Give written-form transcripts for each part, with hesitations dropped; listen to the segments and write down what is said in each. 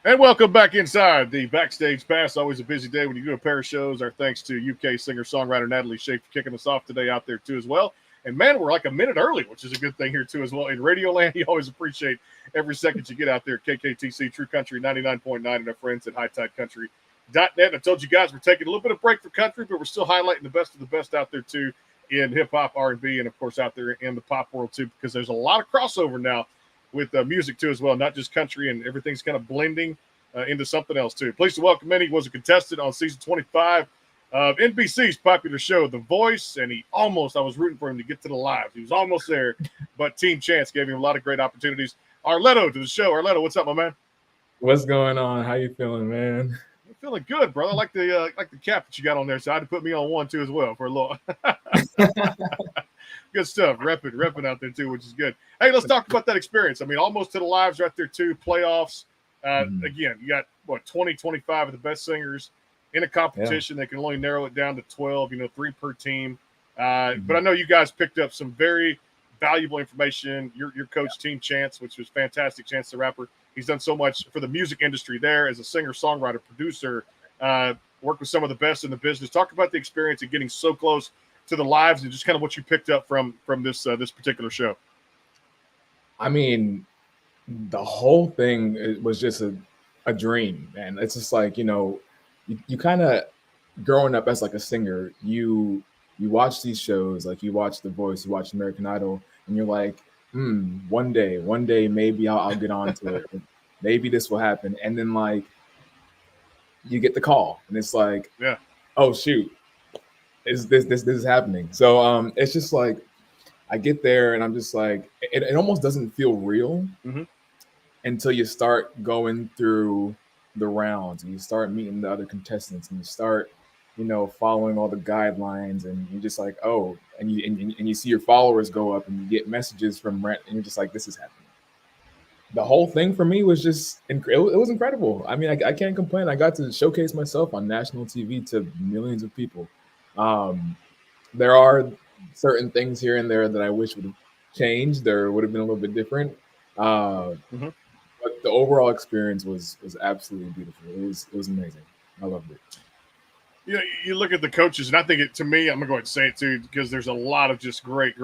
And welcome back inside the Backstage Pass. Always a busy day when you do a pair of shows. Our thanks to UK singer-songwriter Natalie Shea for kicking us off today out there too as well. And man, we're like a minute early, which is a good thing here too as well. In Radio Land, you always appreciate every second you get out there. KKTC True Country 99.9 and our friends at HighTideCountry.net. I told you guys we're taking a little bit of break for country, but we're still highlighting the best of the best out there too in hip-hop, R&B, and of course out there in the pop world too, because there's a lot of crossover now with music too as well, not just country, and everything's kind of blending into something else too. Pleased to welcome in. He was a contestant on season 25 of NBC's popular show, The Voice, and I was rooting for him to get to the live. He was almost there, but Team Chance gave him a lot of great opportunities. Rletto to the show. Rletto, what's up, my man? What's going on? How you feeling, man? I'm feeling good, brother. I like the cap that you got on there, so I had to put me on one too as well for a little. Good stuff. Repping out there too, which is good. Hey, let's talk about that experience. I mean, almost to the lives right there too. Playoffs. Again, you got 20, 25 of the best singers in a competition. They can only narrow it down to 12, 3 per team. But I know you guys picked up some very valuable information. Your coach, Team Chance, which was fantastic. Chance the Rapper. He's done so much for the music industry there as a singer, songwriter, producer, worked with some of the best in the business. Talk about the experience of getting so close to the lives and just kind of what you picked up from this particular show. I mean, the whole thing was just a dream, man. It's just like, you kind of growing up as like a singer, you watch these shows, like you watch The Voice, you watch American Idol, and you're like, one day, maybe I'll get on to it. Maybe this will happen. And then like you get the call and it's like, oh shoot, is this is happening. So it's just like I get there and I'm just like, it almost doesn't feel real until you start going through the rounds and you start meeting the other contestants and you start, following all the guidelines, and you're just like, oh, and you see your followers go up and you get messages from Rent, and you're just like, this is happening. The whole thing for me was just, it was incredible. I mean, I can't complain. I got to showcase myself on national TV to millions of people. There are certain things here and there that I wish would have changed or would have been a little bit different. But the overall experience was absolutely beautiful. It was amazing. I loved it. You look at the coaches, and I think to me, I'm going to go ahead and say it too, because there's a lot of just great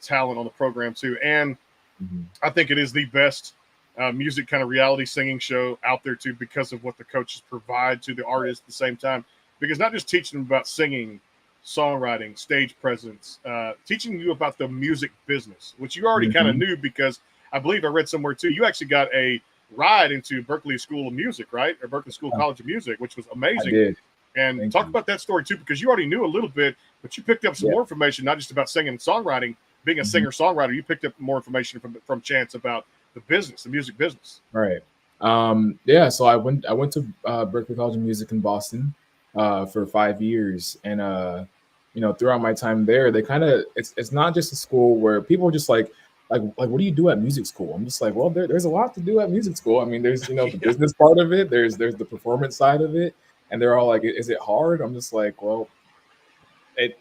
talent on the program too. And I think it is the best music kind of reality singing show out there too, because of what the coaches provide to the artists at the same time. Because not just teaching them about singing, songwriting, stage presence, teaching you about the music business, which you already kind of knew, because I believe I read somewhere too, you actually got a ride into Berklee School of Music, right? Or Berklee School College of Music, which was amazing. I did. And Thank talk you. about that story too, because you already knew a little bit, but you picked up some more information, not just about singing and songwriting. Being a singer-songwriter, you picked up more information from Chance about the business, the music business. Right. So I went to Berklee College of Music in Boston for 5 years, and throughout my time there, they kind of it's not just a school where people are just like what do you do at music school? I'm just like, well, there's a lot to do at music school. I mean, there's the business part of it, there's the performance side of it, and they're all like, is it hard? I'm just like, well, it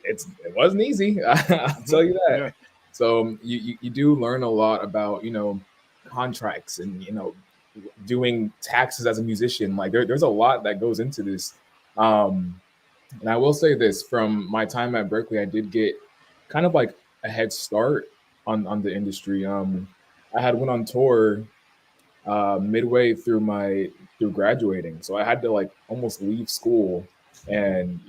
wasn't easy. I'll tell you that. Yeah. So you do learn a lot about contracts and doing taxes as a musician. Like there's a lot that goes into this. And I will say this, from my time at Berklee, I did get kind of like a head start on the industry. I had went on tour midway through graduating, so I had to like almost leave school and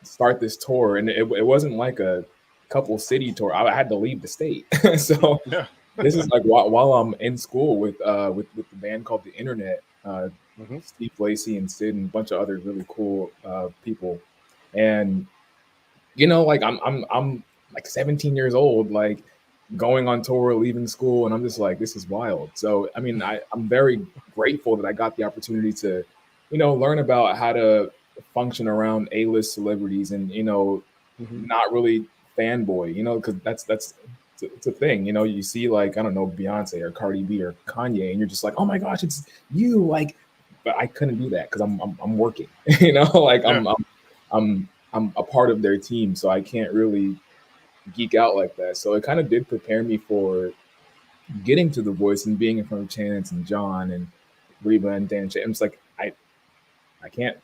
start this tour, and it wasn't like a couple city tour. I had to leave the state. So this is like while I'm in school with the band called The Internet, Steve Lacey and Sid and a bunch of other really cool people, and like I'm like 17 years old, like going on tour, leaving school, and I'm just like, this is wild. So I mean, I'm very grateful that I got the opportunity to learn about how to function around A-list celebrities and not really fanboy, because it's a thing. You see, like, I don't know, Beyonce or Cardi B or Kanye, and you're just like, oh my gosh, it's you. Like, but I couldn't do that because I'm working. I'm a part of their team, so I can't really geek out like that. So it kind of did prepare me for getting to The Voice and being in front of Chance and John and Reba and Dan. I'm just like, I can't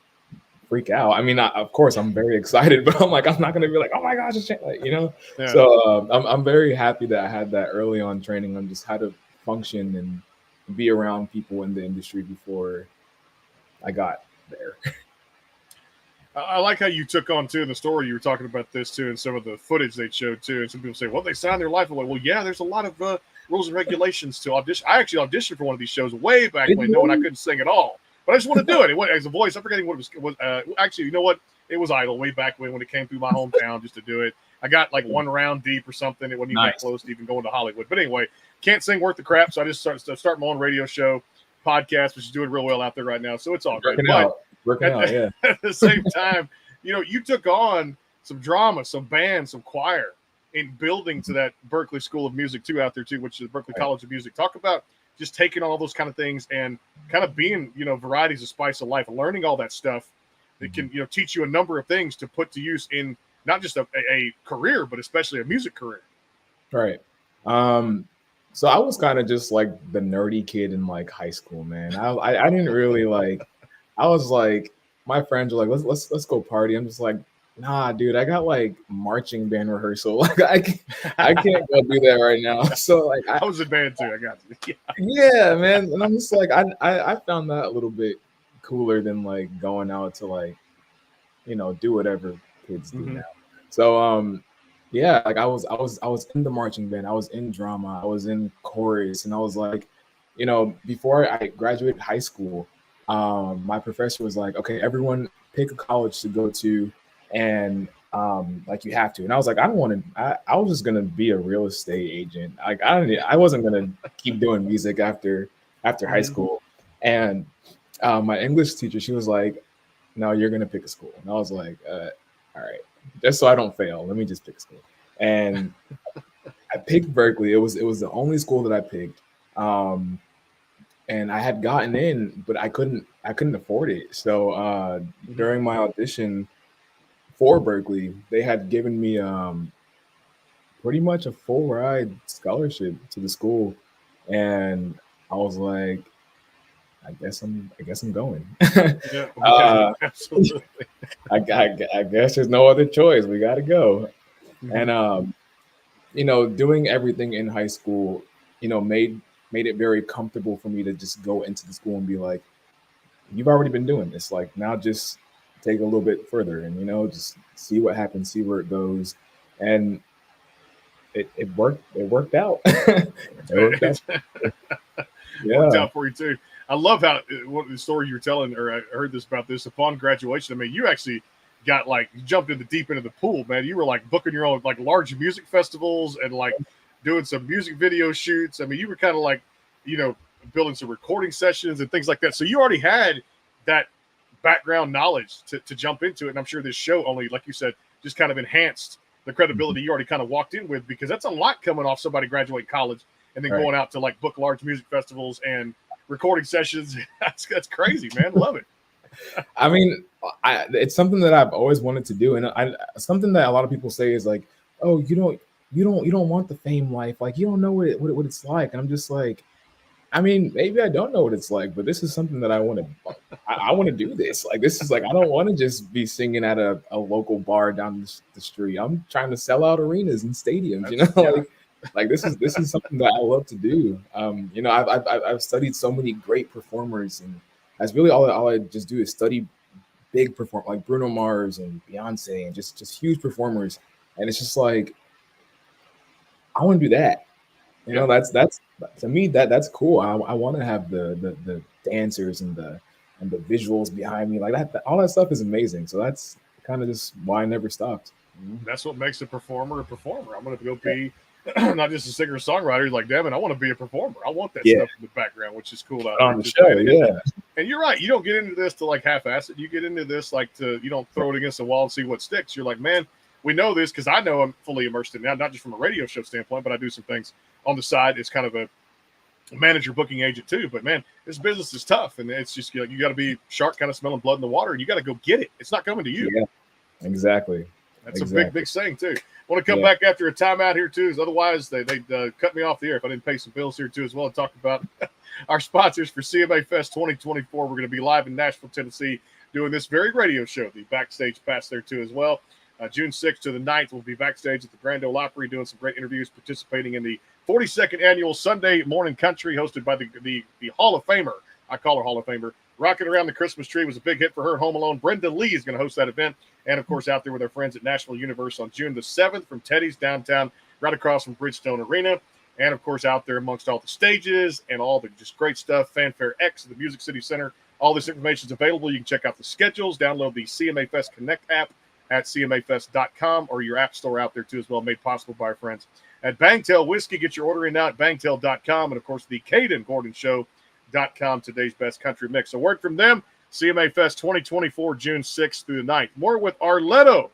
freak out. I mean, of course, I'm very excited, but I'm like, I'm not gonna be like, oh my gosh, it's like, you know. Yeah. So I'm very happy that I had that early on training on just how to function and be around people in the industry before I got there. I like how you took on too in the story. You were talking about this too, and some of the footage they showed too. And some people say, "Well, they signed their life away." Well, yeah, there's a lot of rules and regulations to audition. I actually auditioned for one of these shows way back Did when, you? knowing I couldn't sing at all, but I just want to do it. It went as a voice. I'm forgetting what it was. Actually, you know what? It was Idol way back when it came through my hometown just to do it. I got like one round deep or something. It wasn't even that close to even going to Hollywood. But anyway, can't sing worth the crap, so I just start my own radio show, podcast, which is doing real well out there right now. So it's all good. Working out, yeah. At the same time, you know, you took on some drama, some band, some choir in building to that Berklee School of Music too out there too, which is Berklee College of Music. Talk about just taking on all those kind of things and kind of being, you know, varieties of spice of life, learning all that stuff that can, you know, teach you a number of things to put to use in not just a career, but especially a music career. Right. So I was kind of just like the nerdy kid in like high school, man. I didn't really like. I was like, my friends were like, let's go party. I'm just like, nah, dude. I got like marching band rehearsal. Like I can't go do that right now. So like I was in band too. I got you. Yeah, man. And I'm just like, I found that a little bit cooler than like going out to like, you know, do whatever kids do now. So yeah, like I was in the marching band, I was in drama, I was in chorus, and I was like, you know, before I graduated high school, my professor was like, okay, everyone pick a college to go to, and like you have to. And I was like, I don't want to. I was just gonna be a real estate agent. Like I wasn't gonna keep doing music after high school. And my English teacher, she was like, no, you're gonna pick a school. And I was like, all right, just so I don't fail, let me just pick a school. And I picked Berklee. It was the only school that I picked. And I had gotten in, but I couldn't afford it. So during my audition for Berklee, they had given me pretty much a full ride scholarship to the school, and I was like, I guess I'm going. Yeah, absolutely. I guess there's no other choice. We got to go. And you know, doing everything in high school, you know, made it very comfortable for me to just go into the school and be like, you've already been doing this. Like now, just take a little bit further, and you know, just see what happens, see where it goes, and it worked. It worked out. It worked out. Yeah. Worked out for you too. I love how what the story you were telling, or I heard this about this upon graduation. I mean, you actually got like you jumped in the deep end of the pool, man. You were like booking your own like large music festivals and like doing some music video shoots. I mean, you were kind of like, you know, building some recording sessions and things like that. So you already had that background knowledge to jump into it. And I'm sure this show only, like you said, just kind of enhanced the credibility you already kind of walked in with, because that's a lot coming off somebody graduating college and then going out to like book large music festivals and recording sessions. That's crazy, man. Love it. I mean, it's something that I've always wanted to do, and something that a lot of people say is like, "Oh, you don't want the fame life. Like, you don't know what it's like." And I'm just like, I mean, maybe I don't know what it's like, but this is something that I want to. I want to do this. Like, this is like, I don't want to just be singing at a local bar down the street. I'm trying to sell out arenas and stadiums. You know, like this is something that I love to do. You know, I've studied so many great performers, and that's really all I just do is study big perform like Bruno Mars and Beyonce and just huge performers. And it's just like, I want to do that. You know, that's to me that's cool. I want to have the dancers and the visuals behind me, like that. All that stuff is amazing. So that's kind of just why I never stopped. That's what makes a performer a performer. I'm going to go be not just a singer songwriter. Like, damn it, I want to be a performer. I want that stuff in the background, which is cool. On the show, yeah. And you're right. You don't get into this to like half-ass it. You get into this like you don't throw it against the wall and see what sticks. You're like, man, we know this because I know I'm fully immersed in it now, not just from a radio show standpoint, but I do some things on the side. It's kind of a manager, booking agent too. But man, this business is tough, and it's just like you got to be shark, kind of smelling blood in the water, and you got to go get it. It's not coming to you. Yeah, exactly. That's a big, Exactly. big saying too. I want to come Yeah. back after a timeout here too, as otherwise they cut me off the air if I didn't pay some bills here too as well and talk about our sponsors for CMA Fest 2024. We're going to be live in Nashville, Tennessee, doing this very radio show. The backstage pass there too as well. June 6th to the 9th, we'll be backstage at the Grand Ole Opry doing some great interviews, participating in the 42nd annual Sunday Morning Country, hosted by the Hall of Famer. I call her Hall of Famer. Rocking Around the Christmas Tree was a big hit for her. Home Alone. Brenda Lee is going to host that event. And, of course, out there with our friends at Nashville Universe on June the 7th from Teddy's downtown, right across from Bridgestone Arena. And, of course, out there amongst all the stages and all the just great stuff, Fanfare X at the Music City Center. All this information is available. You can check out the schedules, download the CMA Fest Connect app at cmafest.com or your app store out there, too, as well, made possible by our friends at Bangtail Whiskey. Get your order in now at bangtail.com. And, of course, the Caden Gordon Show.com, today's best country mix. A word from them, CMA Fest 2024, June 6th through the 9th. More with Rletto.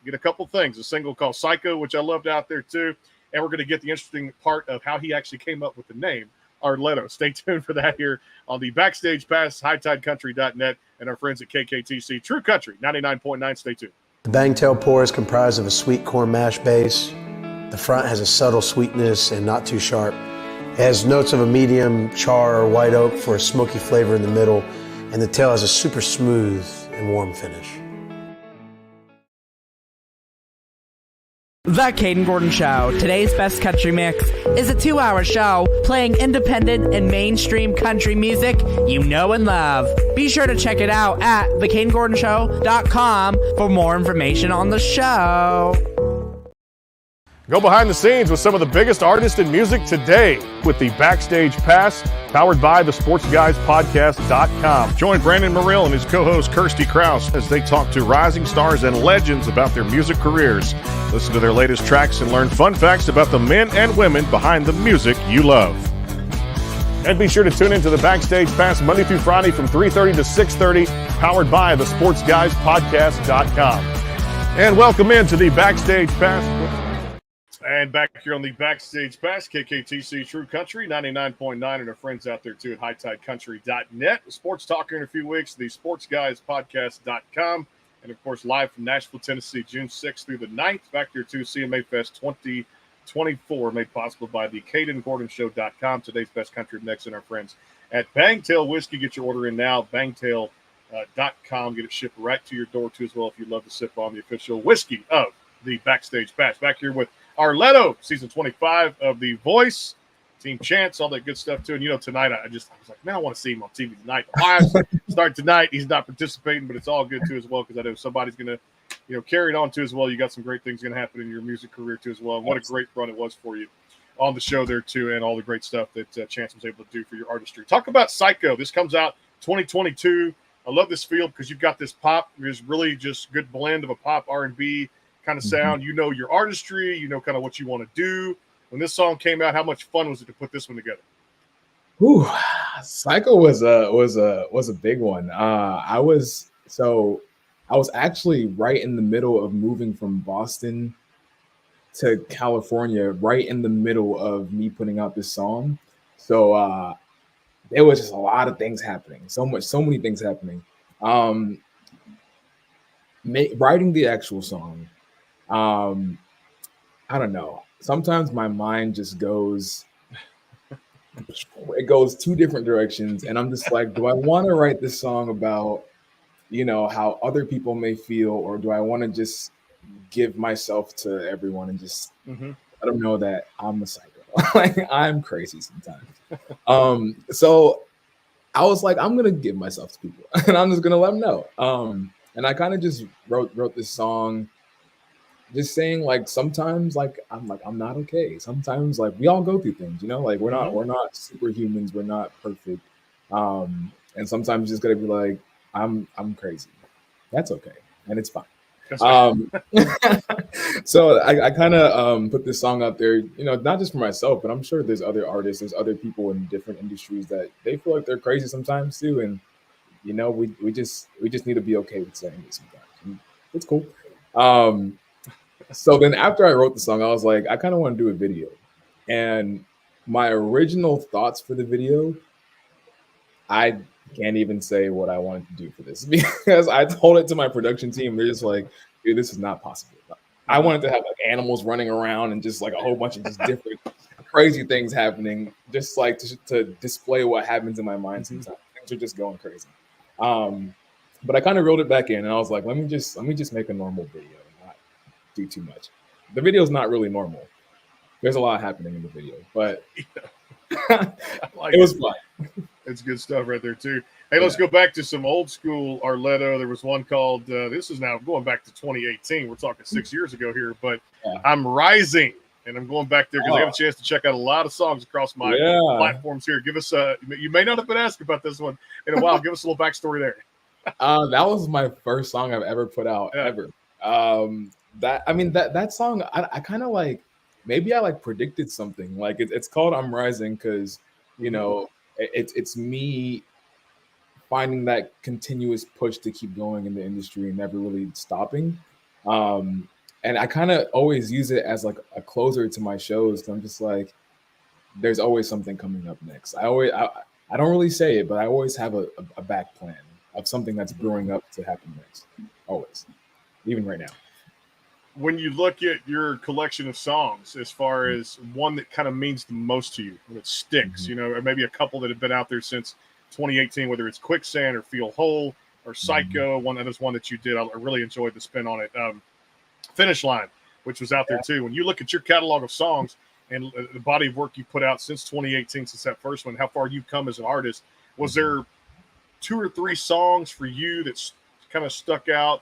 Get a couple things. A single called Psycho, which I loved out there, too. And we're going to get the interesting part of how he actually came up with the name Rletto. Stay tuned for that here on the Backstage Pass, hightidecountry.net, and our friends at KKTC True Country 99.9. Stay tuned. The Bangtail pour is comprised of a sweet corn mash base. The front has a subtle sweetness and not too sharp. It has notes of a medium char or white oak for a smoky flavor in the middle, and the tail has a super smooth and warm finish. The Caden Gordon Show, today's best country mix, is a 2-hour show playing independent and mainstream country music you know and love. Be sure to check it out at thecadengordonshow.com for more information on the show. Go behind the scenes with some of the biggest artists in music today with the Backstage Pass, powered by the SportsGuysPodcast.com. Join Brandon Morrill and his co-host Kirsty Krause as they talk to rising stars and legends about their music careers. Listen to their latest tracks and learn fun facts about the men and women behind the music you love. And be sure to tune into the Backstage Pass Monday through Friday from 3:30 to 6:30, powered by the SportsGuysPodcast.com. And welcome into the Backstage Pass. And back here on the Backstage Pass, KKTC True Country 99.9, and our friends out there too at hightidecountry.net. Sports talk here in a few weeks, the SportsGuysPodcast.com, and of course live from Nashville, Tennessee, June 6th through the 9th. Back here to CMA Fest 2024, made possible by the CadenGordonShow.com. Today's best country mix, and our friends at Bangtail Whiskey. Get your order in now, bangtail.com. Get it shipped right to your door too as well if you'd love to sip on the official whiskey of the Backstage Pass. Back here with Rletto, season 25 of The Voice, Team Chance, all that good stuff too. And tonight I was like, man, I want to see him on TV tonight. The Lions start tonight. He's not participating, but it's all good too as well because I know somebody's going to, carry it on too as well. You got some great things going to happen in your music career too as well. And what a great run it was for you on the show there too, and all the great stuff that Chance was able to do for your artistry. Talk about Psycho. This comes out 2022. I love this field because you've got this pop. There's really just good blend of a pop R&B kind of sound. Your artistry, kind of what you want to do. When this song came out, how much fun was it to put this one together? Ooh, Psycho was a big one. I was actually right in the middle of moving from Boston to California, right in the middle of me putting out this song. So there was just a lot of things happening. So many things happening. Writing the actual song. I don't know. Sometimes my mind just goes two different directions, and I'm just like, do I want to write this song about, how other people may feel, or do I want to just give myself to everyone and just let them know that I'm a psycho, like I'm crazy sometimes. So I was like, I'm gonna give myself to people, and I'm just gonna let them know. And I kind of just wrote this song. Just saying, like, sometimes, like, I'm not okay. Sometimes, like, we all go through things, like we're not superhumans, we're not perfect. And sometimes you just gotta be like, I'm crazy. That's okay. And it's fine. So I kind of put this song out there, not just for myself, but I'm sure there's other artists, there's other people in different industries that they feel like they're crazy sometimes too. And we just need to be okay with saying it sometimes. And it's cool. So then after I wrote the song, I was like, I kind of want to do a video. And my original thoughts for the video, I can't even say what I wanted to do for this because I told it to my production team. They're just like, dude, this is not possible. I wanted to have like animals running around and just like a whole bunch of just different crazy things happening, just like to display what happens in my mind sometimes. Things are just going crazy. But I kind of reeled it back in, and I was like, let me just make a normal video and not do too much. The video is not really normal. There's a lot happening in the video, but it was fun. It's good stuff right there too. Hey, let's go back to some old school Rletto. There was one called, this is now going back to 2018. We're talking 6 years ago here, but I'm Rising. And I'm going back there because I got a chance to check out a lot of songs across my platforms here. Give us you may not have been asked about this one in a while. Give us a little backstory there. That was my first song I've ever put out ever. That song, I kind of like, maybe I like predicted something. Like it's called I'm Rising because, you know, it's me finding that continuous push to keep going in the industry and never really stopping. And I kind of always use it as like a closer to my shows. So I'm just like, there's always something coming up next. I don't really say it, but I always have a back plan of something that's brewing up to happen next. Always, even right now. When you look at your collection of songs, as far as one that kind of means the most to you, when it sticks, you know, or maybe a couple that have been out there since 2018, whether it's Quicksand or Feel Whole or Psycho, one that is one that you did. I really enjoyed the spin on it. Finish Line, which was out there too. When you look at your catalog of songs and the body of work you put out since 2018, since that first one, how far you've come as an artist, was there 2 or 3 songs for you that kind of stuck out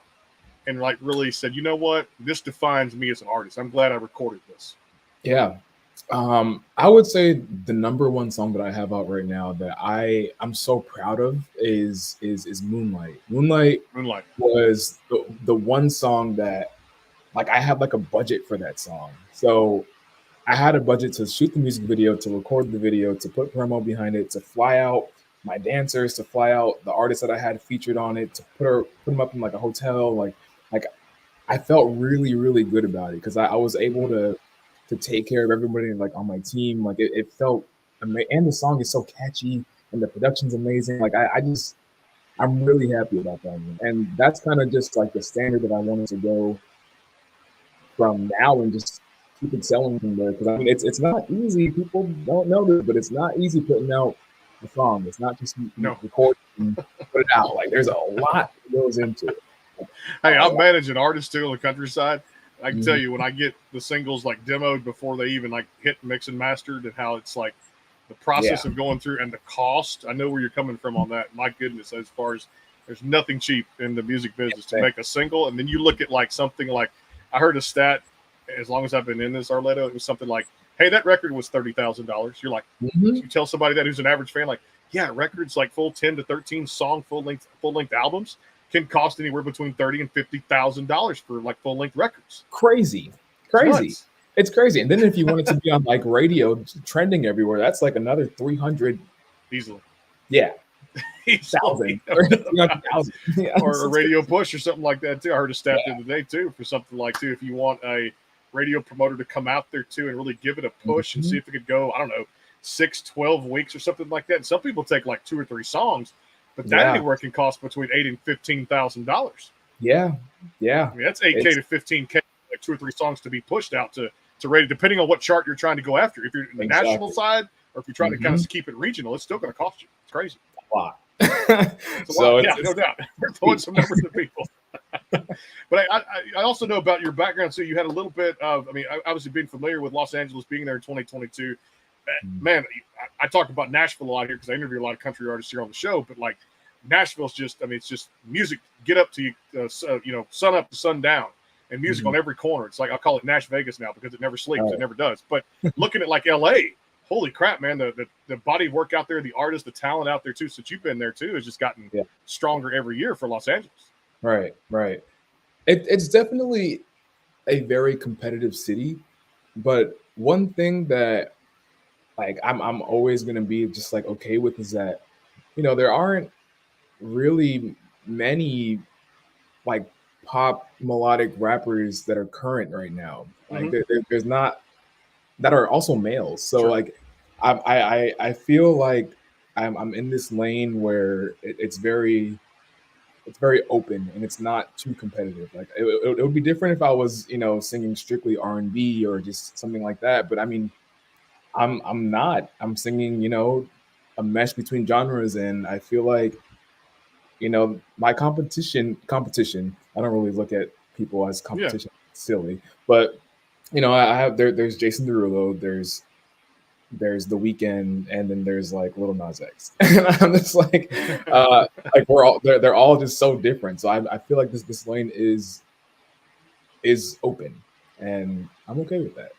and like really said, you know what, this defines me as an artist? I'm glad I recorded this. Yeah. I would say the number one song that I have out right now that I'm so proud of is Moonlight. Moonlight was the one song that, like, I had like a budget for that song. So I had a budget to shoot the music video, to record the video, to put promo behind it, to fly out my dancers, to fly out the artists that I had featured on it, to put them up in like a hotel. Like I felt really, really good about it because I was able to take care of everybody like on my team. Like it felt amazing. And the song is so catchy and the production's amazing. Like I'm really happy about that one. And that's kind of just like the standard that I wanted to go from now and just keep it selling from there. Because I mean, it's not easy. People don't know this, but it's not easy putting out a song. It's not just record and put it out. Like there's a lot that goes into it. Hey, I'm managing artists too on the countryside. I can tell you when I get the singles like demoed before they even like hit mix and mastered, and how it's like the process of going through and the cost. I know where you're coming from on that. My goodness, as far as there's nothing cheap in the music business to make a single. And then you look at like something like, I heard a stat, as long as I've been in this Rletto, it was something like, hey, that record was $30,000. You're like, you tell somebody that who's an average fan, like, yeah, records like full 10 to 13 song full length albums can cost anywhere between $30,000 and $50,000 for like full length records. Crazy. It's crazy. And then if you want it to be on like radio trending everywhere, that's like another 300 easily. Yeah. 1,000 or a radio push or something like that too. I heard a stat the other day too for something like too. If you want a radio promoter to come out there too and really give it a push and see if it could go, I don't know, 6-12 weeks or something like that. And some people take like 2 or 3 songs, but that anywhere can cost between $8,000 and $15,000. Yeah. I mean, that's $8K to $15K, like 2 or 3 songs to be pushed out to radio, depending on what chart you're trying to go after. If you're in the national side, or if you're trying to kind of keep it regional, it's still going to cost you. It's crazy. A lot. So no doubt. We're throwing some numbers at people. But I also know about your background. So you had a little bit of, I mean, obviously being familiar with Los Angeles, being there in 2022. Man, I talk about Nashville a lot here because I interview a lot of country artists here on the show. But like Nashville's just, I mean, it's just music. Get up to sun up to sundown, and music on every corner. It's like I'll call it Nash Vegas now because it never sleeps. It never does. But looking at like LA. Holy crap, man! The body of work out there, the artists, the talent out there too. Since you've been there too, has just gotten stronger every year for Los Angeles. Right. It's definitely a very competitive city, but one thing that like I'm always gonna be just like okay with is that there aren't really many like pop melodic rappers that are current right now. Like there's not. That are also males. So like I feel like I'm in this lane where it's very it's very open and it's not too competitive. Like it would be different if I was, you know, singing strictly R&B or just something like that. But I mean, I'm not. I'm singing, you know, a mesh between genres, and I feel like, you know, my competition. I don't really look at people as Yeah. competition. Silly, but you know, I have there's Jason Derulo, there's The Weeknd, and then there's like Little Nas X. And I'm just like we're all they're all just so different. So I feel like this lane is open, and I'm okay with that.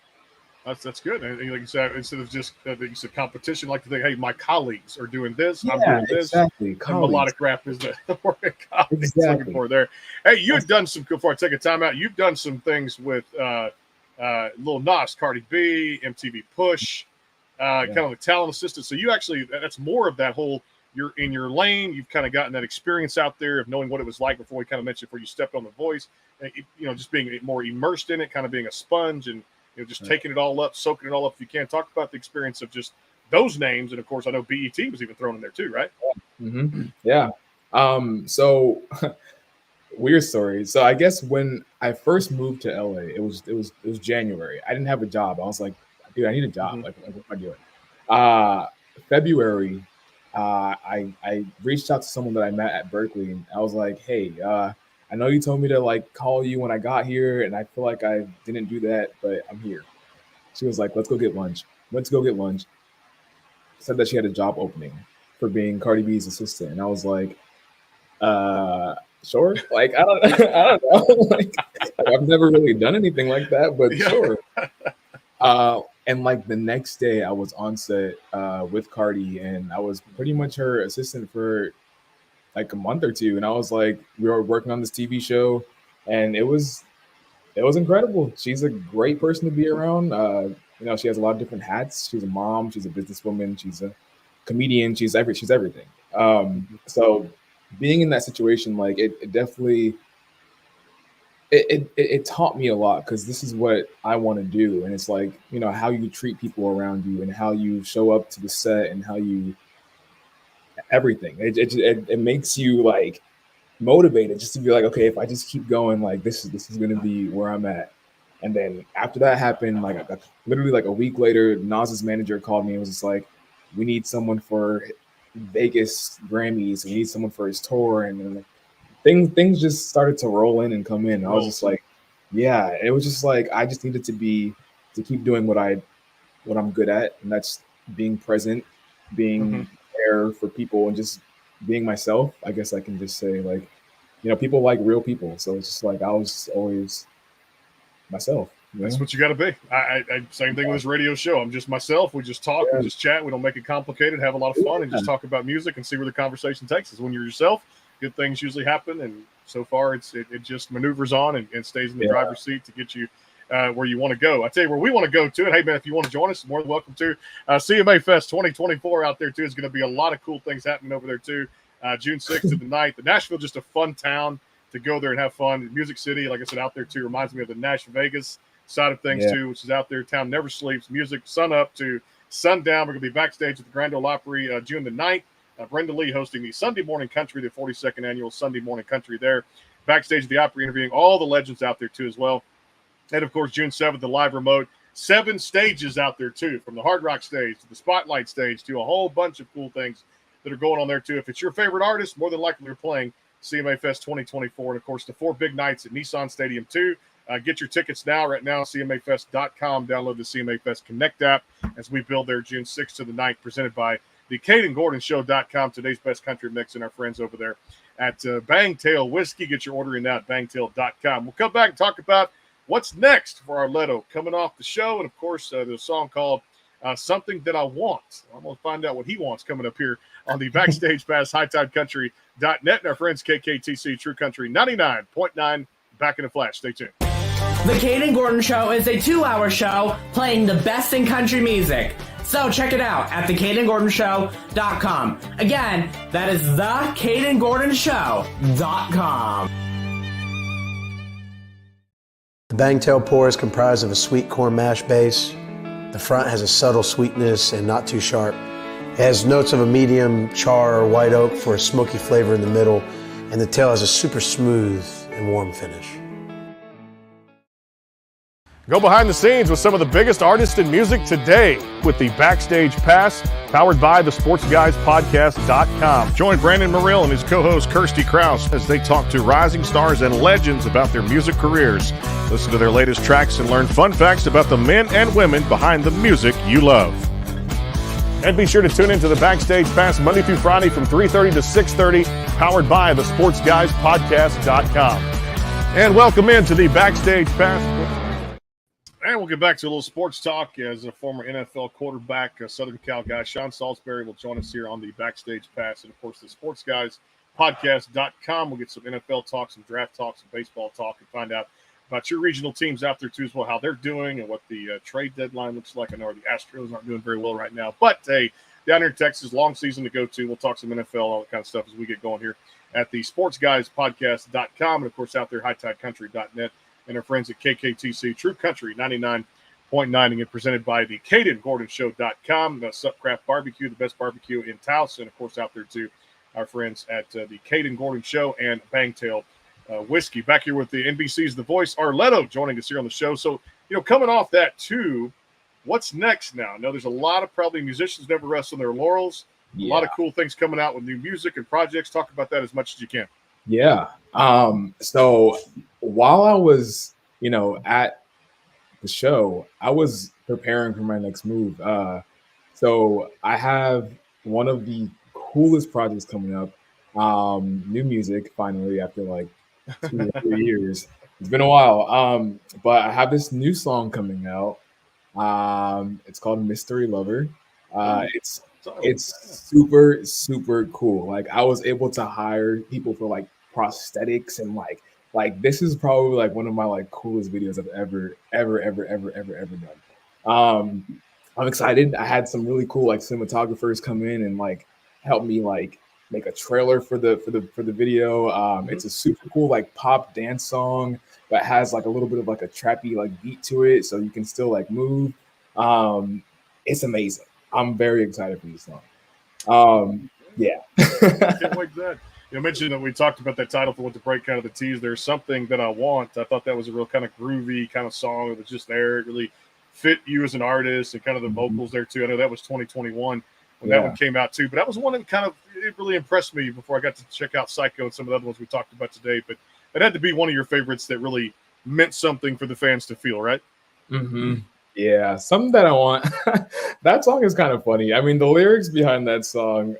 That's good. And like you said, instead of just you said competition, like to think, hey, my colleagues are doing this, I'm Yeah, doing this. exactly. And Colleagues. melodic rap is the word colleagues Exactly. looking for there. Hey, you've done some, before I take a time out, you've done some things with Lil Nas, Cardi B, MTV Push, kind of a talent assistant. So you actually, that's more of that whole, you're in your lane. You've kind of gotten that experience out there of knowing what it was like before we kind of mentioned before you stepped on The Voice, and, you know, just being more immersed in it, kind of being a sponge and, you know, just taking it all up, soaking it all up. If you can, talk about the experience of just those names. And of course, I know BET was even thrown in there too, right? Mm-hmm. Yeah. So weird story. So I guess when I first moved to LA, it was January. I didn't have a job. I was like, dude, I need a job. Like what am I doing? February, I reached out to someone that I met at Berkeley, and I was like, hey, I know you told me to like call you when I got here, and I feel like I didn't do that, but I'm here. She was like, let's go get lunch. Went to go get lunch. Said that she had a job opening for being Cardi B's assistant, and I was like, sure. Like I don't know. Like I've never really done anything like that, but sure. And like the next day, I was on set with Cardi, and I was pretty much her assistant for like a month or two. And I was like, we were working on this TV show, and it was incredible. She's a great person to be around. You know, she has a lot of different hats. She's a mom. She's a businesswoman. She's a comedian. She's everything. So being in that situation, like it definitely. It taught me a lot, because this is what I want to do, and it's like, you know, how you treat people around you and how you show up to the set and how you everything. It makes you like motivated just to be like, okay, if I just keep going, like this is going to be where I'm at. And then after that happened, like literally like a week later, Nas's manager called me and was just like, we need someone for Vegas Grammys, we need someone for his tour, and things just started to roll in and come in. I was just like, yeah, it was just like I just needed to keep doing what I'm good at, and that's being present, being there for people, and just being myself. I guess I can just say, like, you know, people like real people, so it's just like I was always myself. You know? That's what you got to be. I same thing with this radio show. I'm just myself. We just talk, we just chat. We don't make it complicated. Have a lot of fun, and just talk about music and see where the conversation takes us. When you're yourself, good things usually happen, and so far it just maneuvers on and stays in the driver's seat to get you where you want to go. I tell you where we want to go to, and hey man, if you want to join us, more than welcome to. CMA Fest 2024 out there too is going to be a lot of cool things happening over there too. June 6th to the 9th. Nashville, just a fun town to go there and have fun. Music City, like I said, out there too, reminds me of the Nash Vegas side of things too, which is out there. Town never sleeps. Music sun up to sundown. We're going to be backstage at the Grand Ole Opry June the 9th. Brenda Lee hosting the Sunday Morning Country, the 42nd annual Sunday Morning Country there. Backstage at the Opry, interviewing all the legends out there too as well. And of course, June 7th, the live remote. 7 stages out there too, from the Hard Rock stage to the Spotlight stage to a whole bunch of cool things that are going on there too. If it's your favorite artist, more than likely they're playing CMA Fest 2024. And of course, the 4 big nights at Nissan Stadium too. Get your tickets now, right now, CMAFest.com. Download the CMA Fest Connect app as we build their June 6th to the 9th, presented by the CadenGordonShow.com, today's best country mix, and our friends over there at Bangtail Whiskey. Get your order in now at bangtail.com. We'll come back and talk about what's next for our Rletto coming off the show. And, of course, there's a song called Something That I Want. I'm going to find out what he wants coming up here on the Backstage Pass, HighTideCountry.net, and our friends KKTC True Country 99.9. Back in a flash. Stay tuned. The Caden Gordon Show is a 2-hour show playing the best in country music. So check it out at thecadengordonshow.com. Again, that is thecadengordonshow.com. The Bangtail pour is comprised of a sweet corn mash base. The front has a subtle sweetness and not too sharp. It has notes of a medium char or white oak for a smoky flavor in the middle. and the tail has a super smooth and warm finish. Go behind the scenes with some of the biggest artists in music today with the Backstage Pass, powered by the SportsGuysPodcast.com. Join Brandon Morrill and his co-host Kirsty Krause as they talk to rising stars and legends about their music careers. Listen to their latest tracks and learn fun facts about the men and women behind the music you love. And be sure to tune into the Backstage Pass Monday through Friday from 3:30 to 6:30, powered by the SportsGuysPodcast.com. And welcome into the Backstage Pass. And we'll get back to a little sports talk as a former NFL quarterback, Southern Cal guy, Sean Salisbury will join us here on the Backstage Pass. And, of course, the SportsGuysPodcast.com. We'll get some NFL talk, some draft talk, some baseball talk, and find out about your regional teams out there, too, as well, how they're doing and what the trade deadline looks like. I know the Astros aren't doing very well right now. But, hey, down here in Texas, long season to go to. We'll talk some NFL, all that kind of stuff as we get going here at the SportsGuysPodcast.com. And, of course, out there, HighTideCountry.net. And our friends at KKTC True Country 99.9 and presented by the CadenGordonShow.com. Sup Craft Barbecue, the best barbecue in Taos. And, of course, out there, too, our friends at the Caden Gordon Show and Bangtail Whiskey. Back here with the NBC's The Voice, Rletto, joining us here on the show. So, coming off that, too, what's next now? I know there's a lot of probably musicians never rest on their laurels. Yeah. A lot of cool things coming out with new music and projects. Talk about that as much as you can. Yeah. So while I was, at the show, I was preparing for my next move. So I have one of the coolest projects coming up. New music, finally, after like 2 or 3 years. It's been a while. But I have this new song coming out. It's called Mystery Lover. It's super, super cool. Like, I was able to hire people for like prosthetics and like this is probably like one of my like coolest videos I've ever done. I'm excited. I had some really cool like cinematographers come in and like help me like make a trailer for the video. It's a super cool like pop dance song that has like a little bit of like a trappy like beat to it, so you can still like move. It's amazing. I'm very excited for this song. Yeah. Can't wait for that. You mentioned that we talked about that title for what to break kind of the tease. There's something that I want. I thought that was a real kind of groovy kind of song. It was just there. It really fit you as an artist and kind of the vocals there too. I know that was 2021 when that one came out too. But that was one that kind of it really impressed me before I got to check out Psycho and some of the other ones we talked about today. But it had to be one of your favorites that really meant something for the fans to feel, right? Mm-hmm. Yeah, something that I want. That song is kind of funny. I mean, the lyrics behind that song,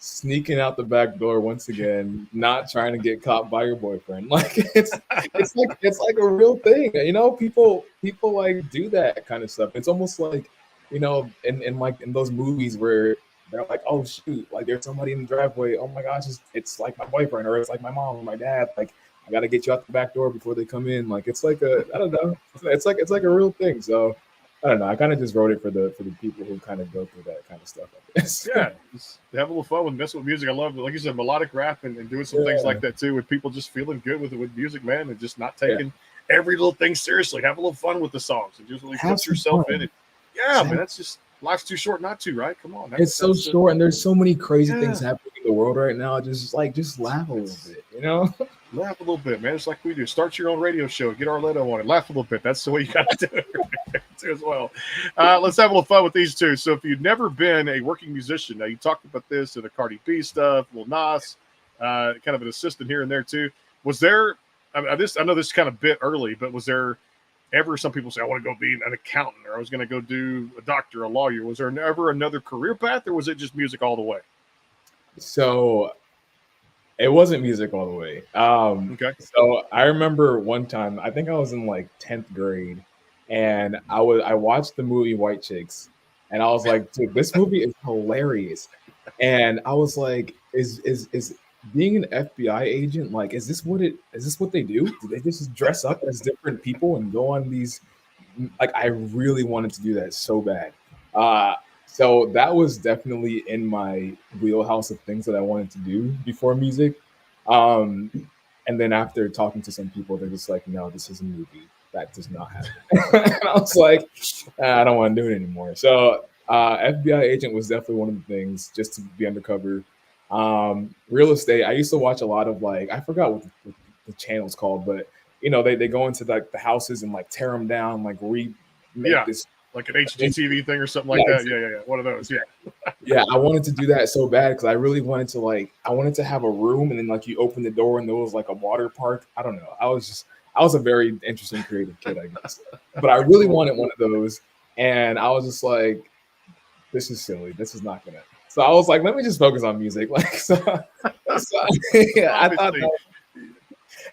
sneaking out the back door once again, not trying to get caught by your boyfriend. Like it's like a real thing. People like do that kind of stuff. It's almost like, in those movies where they're like, oh shoot, like there's somebody in the driveway. Oh my gosh, it's like my boyfriend, or it's like my mom or my dad. Like, I gotta get you out the back door before they come in. Like, it's like I don't know. It's like a real thing. So I don't know. I kind of just wrote it for the people who kind of go through that kind of stuff. Yeah, just have a little fun with messing with music. I love it. Like you said, melodic rap and doing some things like that too, with people just feeling good with music, man, and just not taking every little thing seriously. Have a little fun with the songs and just really put yourself in it. Yeah, man, that's just life's too short not to, right? Come on. It's so short, and there's so many crazy things happening in the world right now. Just laugh a little bit, Laugh a little bit, man. It's like we do. Start your own radio show. Get Rletto on it. Laugh a little bit. That's the way you got to do it too as well. Let's have a little fun with these two. So if you've never been a working musician, now you talked about this and the Cardi B stuff, Lil Nas, kind of an assistant here and there too. Was there, I know this is kind of a bit early, but was there ever some people say, I want to go be an accountant, or I was going to go do a doctor, a lawyer? Was there ever another career path, or was it just music all the way? So it wasn't music all the way. Okay. So I remember one time, I think I was in like 10th grade, and I watched the movie White Chicks, and I was like, dude, this movie is hilarious. And I was like, is being an FBI agent, like, is this what they do? Do they just dress up as different people and go on these? Like, I really wanted to do that so bad. So that was definitely in my wheelhouse of things that I wanted to do before music. And then after talking to some people, they're just like, no, this is a movie. That does not happen. And I was like, I don't want to do it anymore. So FBI agent was definitely one of the things, just to be undercover. Real estate. I used to watch a lot of like I forgot what the channel's called, but they go into like the houses and like tear them down, like remake Yeah. this. Like an HGTV thing or something like Yeah, that. Yeah. One of those. Yeah. Yeah, I wanted to do that so bad because I really wanted to I wanted to have a room and then like you open the door and there was like a water park. I don't know. I was a very interesting creative kid, I guess. But I really wanted one of those, and I was just like, this is silly. This is not gonna. So I was like, let me just focus on music. Like yeah, I thought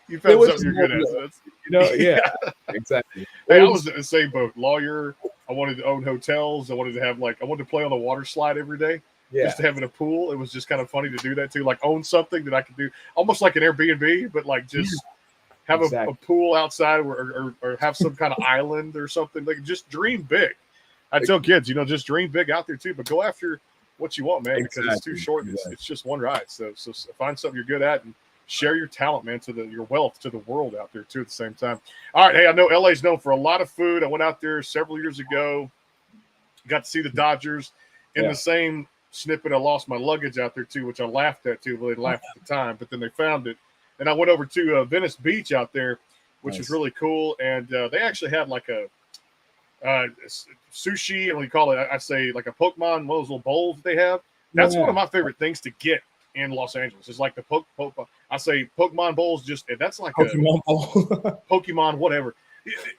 you found something you're good at. So yeah, exactly. Hey, I was in the same boat. Lawyer. I wanted to own hotels. I wanted to play on the water slide every day. Yeah. Just having a pool. It was just kind of funny to do that too. Like own something that I could do almost like an Airbnb, but like just have a pool outside or have some kind of island or something. Like just dream big. I tell kids, just dream big out there too, but go after what you want, man, because it's too short. It's just one ride. So find something you're good at and share your talent, man, your wealth to the world out there too at the same time. All right. Hey, I know LA's known for a lot of food. I went out there several years ago, got to see the Dodgers in the same snippet. I lost my luggage out there too, which I laughed at too. Well, they laughed at the time, but then they found it. And I went over to Venice Beach out there, which is really cool. And they actually had like a sushi, and we call it, I say like a Pokemon, one of those little bowls they have. That's one of my favorite things to get in Los Angeles. It's like the I say Pokemon bowls. That's like Pokemon bowl, Pokemon, whatever.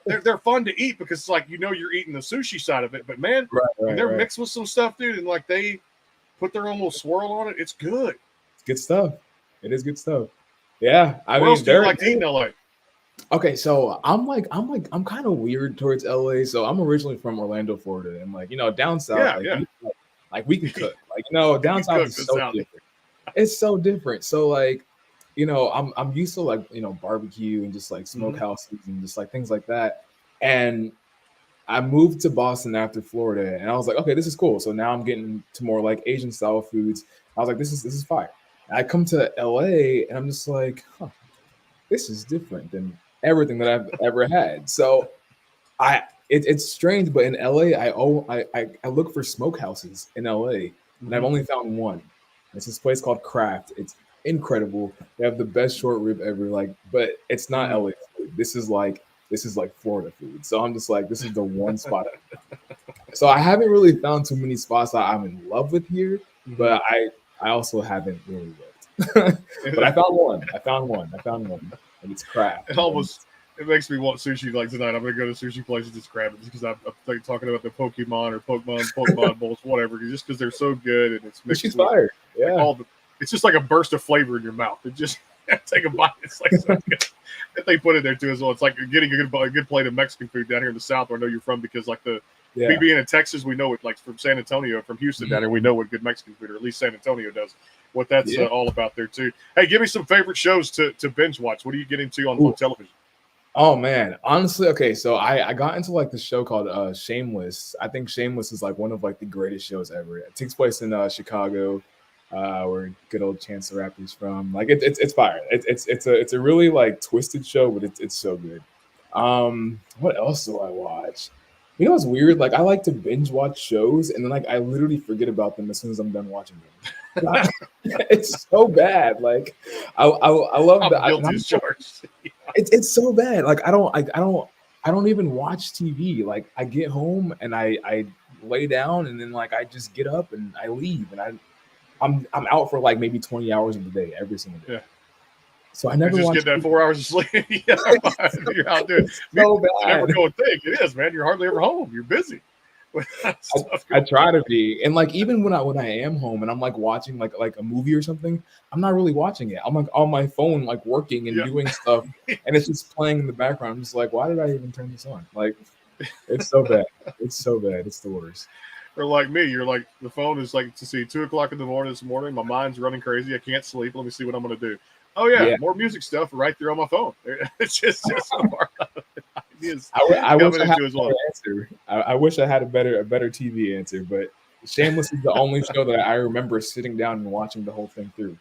They're fun to eat because it's like you're eating the sushi side of it, but man, they're mixed with some stuff, dude, and like they put their own little swirl on it. It's good. It's good stuff. It is good stuff. Yeah, what else do you like to eat in LA? Okay, so I'm kind of weird towards LA. So I'm originally from Orlando, Florida, and down south, we can cook. Down south is so different. It's so different. So I'm used to barbecue and just like smokehouses and just like things like that. And I moved to Boston after Florida, and I was like, okay, this is cool. So now I'm getting to more like Asian style foods. I was like, this is fire. And I come to LA, and I'm just like, this is different than everything that I've ever had. So it's strange, but in LA, I look for smokehouses in LA, and I've only found one. It's this place called Craft. It's incredible. They have the best short rib ever. But it's not LA food. This is like Florida food. So I'm just like, this is the one spot. So I haven't really found too many spots that I'm in love with here, but I also haven't really looked. But I found one. And it's Craft. It makes me want sushi like tonight. I'm gonna go to sushi places just grab it just because I'm talking about the Pokemon bowls, whatever. Just because they're so good and it's mixed with fire. Yeah, it's just like a burst of flavor in your mouth. It just take a bite. It's like so good. That they put in there too as well. It's like getting a good plate of Mexican food down here in the South where I know you're from because like me being in Texas, we know it like from San Antonio, from Houston down here, we know what good Mexican food, or at least San Antonio does, what that's all about there too. Hey, give me some favorite shows to binge watch. What are you getting to on television? Oh man, honestly, okay, so I got into like this show called Shameless. I think Shameless is like one of like the greatest shows ever. It takes place in Chicago, where good old Chance the Rapper's from. Like it's fire. It's a really like twisted show, but it's so good. What else do I watch? What's weird? Like I like to binge watch shows and then like I literally forget about them as soon as I'm done watching them. It's so bad. Like I love that. Guilty as charged. It's so bad. Like I don't even watch TV. Like I get home and I lay down and then like I just get up and I leave and I'm out for like maybe 20 hours of the day every single day. Yeah. So I never just get that 4 hours of sleep. You're out there. So bad. I never go and think it is, man. You're hardly ever home. You're busy. I try to be, and like even when I am home and I'm like watching like a movie or something, I'm not really watching it. I'm like on my phone, like working and doing stuff, and it's just playing in the background. I'm just like, why did I even turn this on? Like, it's so bad. It's so bad. It's the worst. Or like me, you're like the phone is like to see 2:00 in the morning this morning. My mind's running crazy. I can't sleep. Let me see what I'm going to do. Oh yeah, more music stuff right there on my phone. It's just so far. I wish I had a better answer. I wish I had a better TV answer, but Shameless is the only show that I remember sitting down and watching the whole thing through.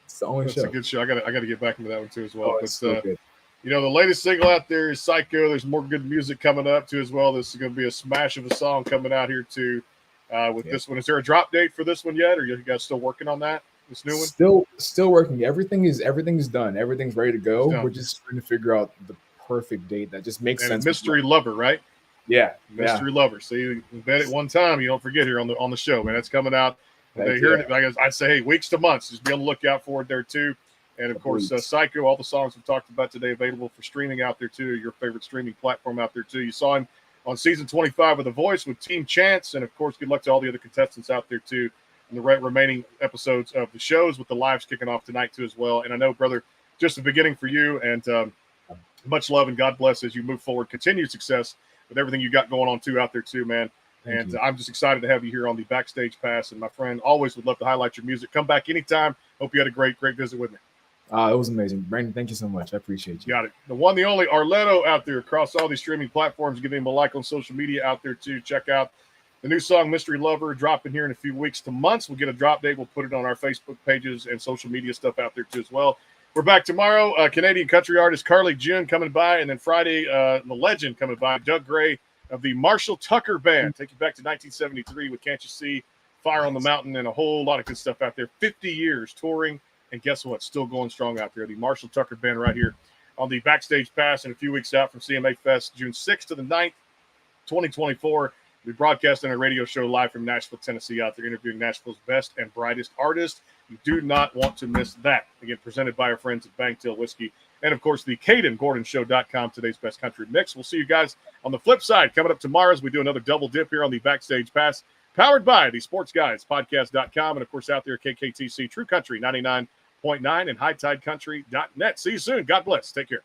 It's the only show. It's a good show. I got to get back into that one too as well. Oh, it's so good. The latest single out there is Psycho. There's more good music coming up too as well. This is going to be a smash of a song coming out here too with this one. Is there a drop date for this one yet, or are you guys still working on that? This new one? Still working. Everything's done. Everything's ready to go. Done. We're just trying to figure out the perfect date that just makes sense. Mystery Lover, right? Yeah. Mystery Lover. So you bet it one time, you don't forget here on the show, man. That's coming out. They hear it. I say, hey, weeks to months. Just be on the lookout for it there too. And of course, Psycho. All the songs we've talked about today available for streaming out there too. Your favorite streaming platform out there too. You saw him on season 25 of The Voice with Team Chance, and of course, good luck to all the other contestants out there too in the remaining episodes of the shows with the lives kicking off tonight too as well. And I know, brother, just the beginning for you, and much love and God bless as you move forward. Continued success with everything you got going on too out there too, man. Thank you. I'm just excited to have you here on the Backstage Pass. And my friend, always would love to highlight your music. Come back anytime. Hope you had a great visit with me. It was amazing. Brandon, thank you so much. I appreciate you. Got it. The one, the only Rletto out there across all these streaming platforms. Give him a like on social media out there too. Check out the new song, Mystery Lover, dropping here in a few weeks to months. We'll get a drop date. We'll put it on our Facebook pages and social media stuff out there too as well. We're back tomorrow. Canadian country artist Carly June coming by. And then Friday, the legend coming by, Doug Gray of the Marshall Tucker Band. Take you back to 1973 with Can't You See, Fire on the Mountain, and a whole lot of good stuff out there. 50 years touring. And guess what? Still going strong out there. The Marshall Tucker Band right here on the Backstage Pass in a few weeks out from CMA Fest, June 6th to the 9th, 2024. We're broadcasting a radio show live from Nashville, Tennessee out there, interviewing Nashville's best and brightest artists. You do not want to miss that. Again, presented by our friends at Bangtail Whiskey. And, of course, the CadenGordonShow.com, today's best country mix. We'll see you guys on the flip side. Coming up tomorrow as we do another double dip here on the Backstage Pass, powered by the SportsGuysPodcast.com and, of course, out there, KKTC, True Country 99.9 and HighTideCountry.net. See you soon. God bless. Take care.